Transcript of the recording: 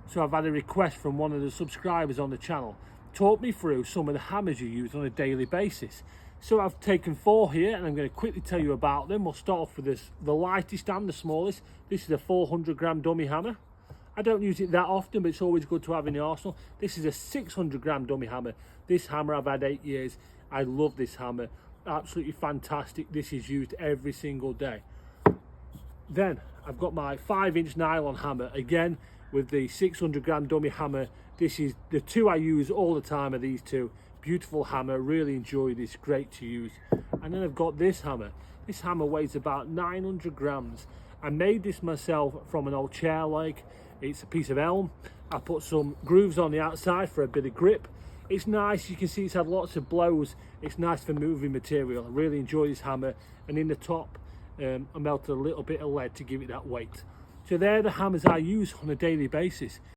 So I've had a request from one of the subscribers on the channel. Talk me through some of the hammers you use on a daily basis. So I've taken 4 here and I'm going to quickly tell you about them. We'll start off with the lightest and the smallest. This is a 400g dummy hammer. I don't use it that often, but it's always good to have in the arsenal. This is a 600g dummy hammer. This hammer I've had 8 years. I love this hammer. Absolutely fantastic. This is used every single day. Then I've got my 5-inch nylon hammer, again with the 600g dummy hammer. This is the 2 I use all the time, are these 2. Beautiful hammer, really enjoy this, great to use. And then I've got this hammer. This hammer weighs about 900 grams. I made this myself from an old chair leg. It's a piece of elm. I put some grooves on the outside for a bit of grip. It's nice, you can see it's had lots of blows. It's nice for moving material. I really enjoy this hammer. And in the top, I melted a little bit of lead to give it that weight. So they're the hammers I use on a daily basis.